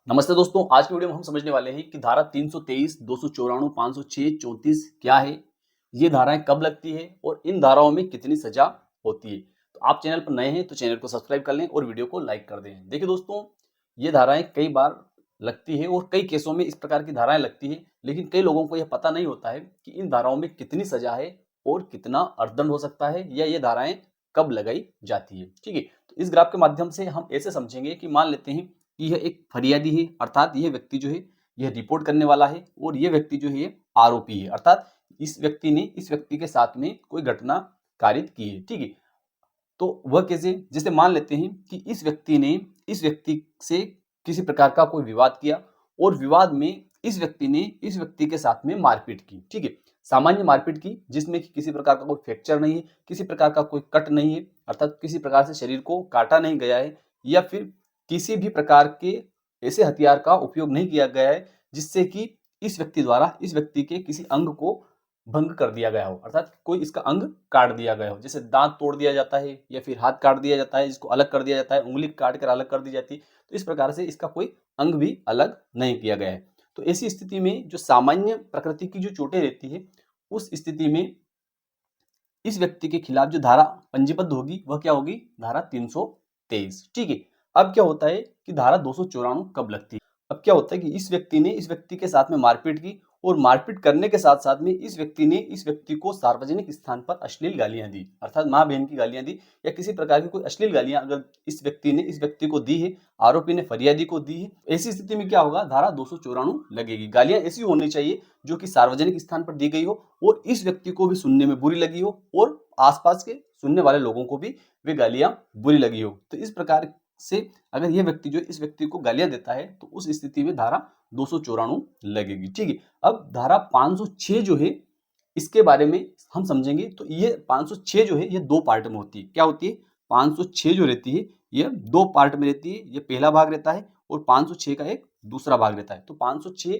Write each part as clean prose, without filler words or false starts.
नमस्ते दोस्तों, आज की वीडियो में हम समझने वाले हैं कि धारा 323, 294, 506, 34 क्या है, ये धाराएं कब लगती है और इन धाराओं में कितनी सजा होती है। तो आप चैनल पर नए हैं तो चैनल को सब्सक्राइब कर लें और वीडियो को लाइक कर दें। देखिए दोस्तों, ये धाराएं कई बार लगती है और कई केसों में इस प्रकार की धाराएं लगती है, लेकिन कई लोगों को यह पता नहीं होता है कि इन धाराओं में कितनी सजा है और कितना अर्थदंड हो सकता है या ये धाराएं कब लगाई जाती है। ठीक है, तो इस ग्राफ के माध्यम से हम ऐसे समझेंगे कि मान लेते हैं कि यह एक फरियादी है, अर्थात यह व्यक्ति जो है यह रिपोर्ट करने वाला है और यह व्यक्ति जो है आरोपी है, अर्थात इस व्यक्ति ने इस व्यक्ति के साथ में कोई घटना कारित की है। ठीक है, तो वह कैसे, जैसे मान लेते हैं कि इस व्यक्ति ने इस व्यक्ति से किसी प्रकार का कोई विवाद किया और विवाद में इस व्यक्ति ने इस व्यक्ति के साथ में मारपीट की। ठीक है, सामान्य मारपीट की जिसमें कि किसी प्रकार का कोई फ्रैक्चर नहीं है, किसी प्रकार का कोई कट नहीं है, अर्थात किसी प्रकार से शरीर को काटा नहीं गया है या फिर किसी भी प्रकार के ऐसे हथियार का उपयोग नहीं किया गया है जिससे कि इस व्यक्ति द्वारा इस व्यक्ति के किसी अंग को भंग कर दिया गया हो, अर्थात कोई इसका अंग काट दिया गया हो, जैसे दांत तोड़ दिया जाता है या फिर हाथ काट दिया जाता है, जिसको अलग कर दिया जाता है, उंगली काट कर अलग कर दी जाती है। तो इस प्रकार से इसका कोई अंग भी अलग नहीं किया गया है। तो ऐसी स्थिति में जो सामान्य प्रकृति की जो चोटें रहती है, उस स्थिति में इस व्यक्ति के खिलाफ जो धारा पंजीबद्ध होगी वह क्या होगी, धारा 323। ठीक है, अब क्या होता है कि धारा 294 कब लगती है। अब क्या होता है कि इस व्यक्ति ने इस व्यक्ति के साथ में मारपीट की और मारपीट करने के साथ साथ में इस व्यक्ति ने इस व्यक्ति को सार्वजनिक स्थान पर अश्लील गालियां दी, अर्थात माँ बहन की गालियां दी या किसी प्रकार की कोई अश्लील गालियां अगर इस व्यक्ति ने इस व्यक्ति को दी है, आरोपी ने फरियादी को दी है, ऐसी स्थिति में क्या होगा, धारा 294 लगेगी। गालियां ऐसी होनी चाहिए जो कि सार्वजनिक स्थान पर दी गई हो और इस व्यक्ति को भी सुनने में बुरी लगी हो और आसपास के सुनने वाले लोगों को भी वे गालियां बुरी लगी हो। तो इस प्रकार से अगर यह व्यक्ति जो इस व्यक्ति को गालियां देता है तो उस स्थिति में धारा 294 लगेगी। ठीक है, अब धारा 506 जो है इसके बारे में हम समझेंगे। तो ये 506 जो है ये दो पार्ट में होती है। क्या होती है, 506 जो रहती है ये दो पार्ट में रहती है। ये पहला भाग रहता है और 506 का एक दूसरा भाग रहता है। तो 506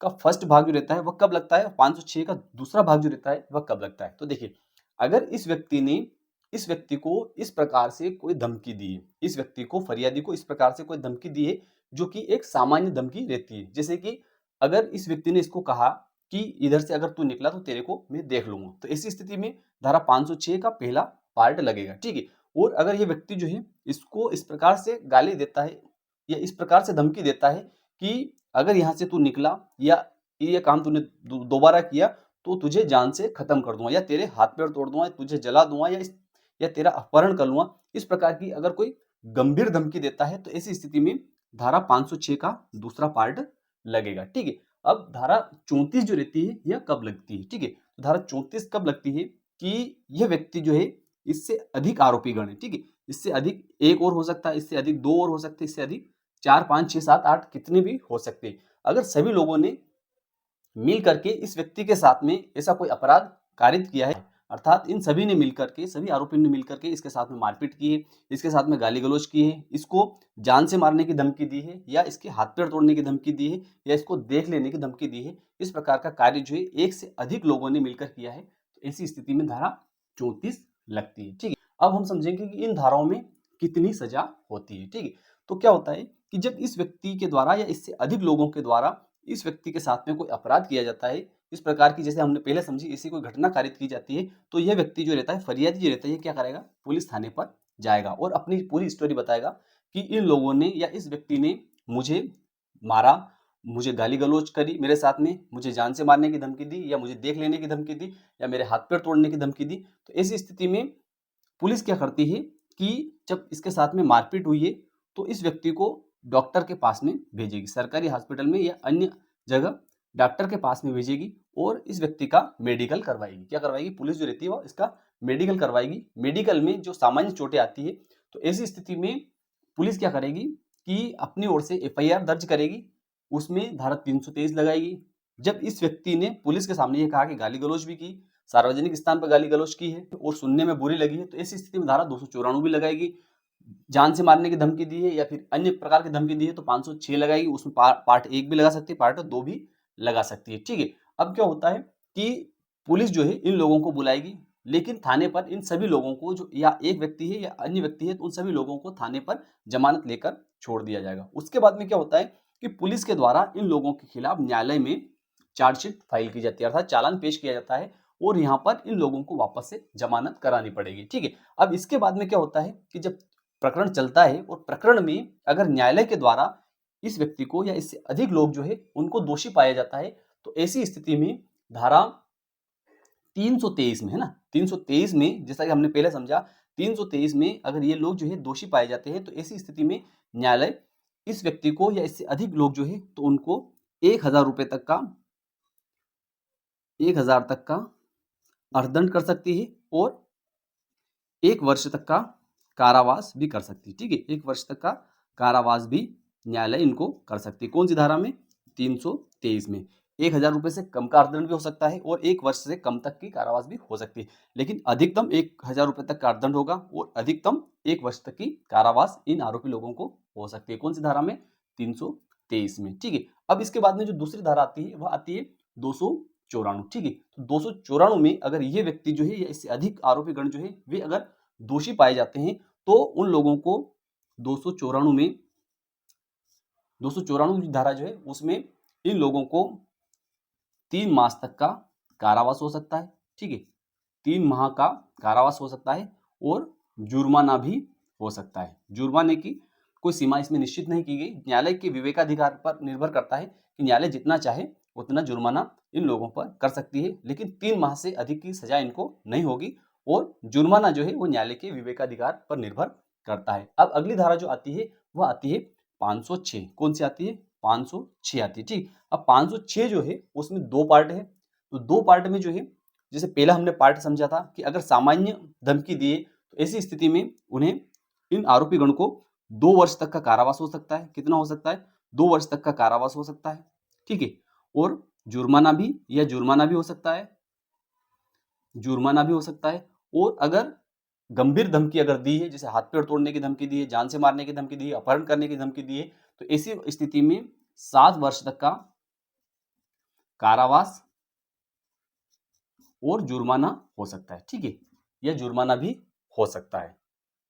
का फर्स्ट भाग जो रहता है वह कब लगता है, 506 का दूसरा भाग जो रहता है वह कब लगता है। तो देखिए, अगर इस व्यक्ति ने इस व्यक्ति को इस प्रकार से कोई धमकी दी है, इस व्यक्ति को फरियादी को इस प्रकार से कोई धमकी दी है जो कि एक सामान्य धमकी रहती है, जैसे कि अगर इस व्यक्ति ने इसको कहा कि इधर से अगर तू निकला तो तेरे को मैं देख लूंगा, तो ऐसी स्थिति में धारा 506 का पहला पार्ट लगेगा। ठीक है, और अगर ये व्यक्ति जो है इसको इस प्रकार से गाली देता है या इस प्रकार से धमकी देता है कि अगर यहाँ से तू निकला या ये काम तूने दोबारा किया तो तुझे जान से खत्म कर दूंगा या तेरे हाथ पैर तोड़ दूंगा, तुझे जला दूंगा या तेरा अपहरण कर लूंगा, इस प्रकार की अगर कोई गंभीर धमकी देता है तो ऐसी स्थिति में धारा 506 का दूसरा पार्ट लगेगा। ठीक है, अब धारा 34 जो रहती है यह कब लगती है। ठीक है, तो धारा 34 कब लगती है कि यह व्यक्ति जो है इससे अधिक आरोपी गण है। ठीक है, इससे अधिक एक और हो सकता है, इससे अधिक दो और हो सकते हैं, इससे अधिक 4, 5, 6, 7, 8 कितने भी हो सकते हैं। अगर सभी लोगों ने मिल करके इस व्यक्ति के साथ में ऐसा कोई अपराध कारित किया है, अर्थात इन सभी ने मिलकर के, सभी आरोपियों ने मिलकर के इसके साथ में मारपीट की है, इसके साथ में गाली गलौज की है, इसको जान से मारने की धमकी दी है या इसके हाथ पैर तोड़ने की धमकी दी है या इसको देख लेने की धमकी दी है, इस प्रकार का कार्य जो है एक से अधिक लोगों ने मिलकर किया है, तो ऐसी स्थिति में धारा 34 लगती है। ठीक है, अब हम समझेंगे कि इन धाराओं में कितनी सजा होती है। ठीक है, तो क्या होता है कि जब इस व्यक्ति के द्वारा या इससे अधिक लोगों के द्वारा इस व्यक्ति के साथ में कोई अपराध किया जाता है, इस प्रकार की जैसे हमने पहले समझी ऐसी कोई घटना कारित की जाती है, तो यह व्यक्ति जो रहता है, फरियादी जो रहता है, ये क्या करेगा, पुलिस थाने पर जाएगा और अपनी पूरी स्टोरी बताएगा कि इन लोगों ने या इस व्यक्ति ने मुझे मारा, मुझे गाली गलौज करी मेरे साथ में, मुझे जान से मारने की धमकी दी या मुझे देख लेने की धमकी दी या मेरे हाथ पैर तोड़ने की धमकी दी। तो ऐसी स्थिति में पुलिस क्या करती है कि जब इसके साथ में मारपीट हुई है तो इस व्यक्ति को डॉक्टर के पास में भेजेगी, सरकारी हॉस्पिटल में या अन्य जगह डॉक्टर के पास में भेजेगी और इस व्यक्ति का मेडिकल करवाएगी। क्या करवाएगी, पुलिस जो रहती है वो इसका मेडिकल करवाएगी। मेडिकल में जो सामान्य चोटें आती है तो ऐसी स्थिति में पुलिस क्या करेगी कि अपनी ओर से एफआईआर दर्ज करेगी, उसमें धारा 323 लगाएगी। जब इस व्यक्ति ने पुलिस के सामने ये कहा कि गाली गलौज भी की, सार्वजनिक स्थान पर गाली गलौज की है और सुनने में बुरी लगी है, तो ऐसी स्थिति में धारा 294 भी लगाएगी। जान से मारने की धमकी दी है या फिर अन्य प्रकार की धमकी दी है तो 506 लगाएगी, उसमें पार्ट 1 भी लगा सकती है, पार्ट 2 भी लगा सकती है। ठीक है, अब क्या होता है कि पुलिस जो है इन लोगों को बुलाएगी, लेकिन थाने पर इन सभी लोगों को, जो या एक व्यक्ति है या अन्य व्यक्ति है, तो उन सभी लोगों को थाने पर जमानत लेकर छोड़ दिया जाएगा। उसके बाद में क्या होता है कि पुलिस के द्वारा इन लोगों के खिलाफ न्यायालय में चार्जशीट फाइल की जाती है, अर्थात चालान पेश किया जाता है और यहाँ पर इन लोगों को वापस से जमानत करानी पड़ेगी। ठीक है, अब इसके बाद में क्या होता है कि जब प्रकरण चलता है और प्रकरण में अगर न्यायालय के द्वारा इस व्यक्ति को या इससे अधिक लोग जो है उनको दोषी पाया जाता है, तो ऐसी स्थिति में धारा 323 में, है ना, 323 में जैसा कि हमने पहले समझा, 323 में अगर ये लोग जो है दोषी पाए जाते हैं तो ऐसी स्थिति में न्यायालय इस व्यक्ति को या इससे अधिक लोग जो है तो उनको 1000 रुपए तक का 1000 तक का अर्थदंड कर सकती है और 1 वर्ष तक का कारावास भी कर सकती है। ठीक है, 1 वर्ष तक का कारावास भी न्यायालय इनको कर सकती है। कौन सी धारा में? 323 में। 1000 रुपए से कम का अर्थदंड भी हो सकता है और 1 वर्ष से कम तक की कारावास भी हो सकती है, लेकिन अधिकतम 1000 रुपए तक का अर्थदंड होगा और अधिकतम 1 वर्ष तक की कारावास इन आरोपी लोगों को हो सकती है। कौन सी धारा में? 323 में। ठीक है, अब इसके बाद में जो दूसरी धारा आती है वह आती है 294। ठीक है, तो 294 में अगर ये व्यक्ति जो है या इससे अधिक आरोपी गण जो है वे अगर दोषी पाए जाते हैं तो उन लोगों को 294 की धारा जो है उसमें इन लोगों को 3 मास तक का कारावास हो सकता है। ठीक है, 3 माह का कारावास हो सकता है और जुर्माना भी हो सकता है। जुर्माने की कोई सीमा इसमें निश्चित नहीं की गई, न्यायालय के विवेकाधिकार पर निर्भर करता है कि न्यायालय जितना चाहे उतना जुर्माना इन लोगों पर कर सकती है, लेकिन 3 माह से अधिक की सजा इनको नहीं होगी और जुर्माना जो है वो न्यायालय के विवेकाधिकार पर निर्भर करता है। अब अगली धारा जो आती है वह आती है 506। कौन सी आती है? 506 आती है। ठीक, अब 506 जो है उसमें 2 पार्ट है, तो 2 पार्ट में जो है जैसे पहला हमने पार्ट समझा था कि अगर सामान्य धमकी दिए तो ऐसी स्थिति में उन्हें इन आरोपी गण को 2 वर्ष तक का कारावास हो सकता है। कितना हो सकता है? 2 वर्ष तक का कारावास हो सकता है। ठीक है, और जुर्माना भी हो सकता है, जुर्माना भी हो सकता है। और अगर गंभीर धमकी अगर दी है, जैसे हाथ पैर तोड़ने की धमकी दी है, जान से मारने की धमकी दी है, अपहरण करने की धमकी दी है, तो ऐसी स्थिति में 7 वर्ष तक का कारावास और जुर्माना हो सकता है। ठीक है, यह जुर्माना भी हो सकता है।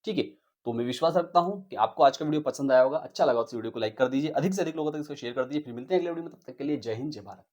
ठीक है, तो मैं विश्वास रखता हूं कि आपको आज का वीडियो पसंद आया होगा। अच्छा लगा तो वीडियो को लाइक कर दीजिए, अधिक से अधिक लोगों तक इसको शेयर कर दीजिए। फिर मिलते हैं अगले वीडियो में, तब तक के लिए जय हिंद, जय भारत।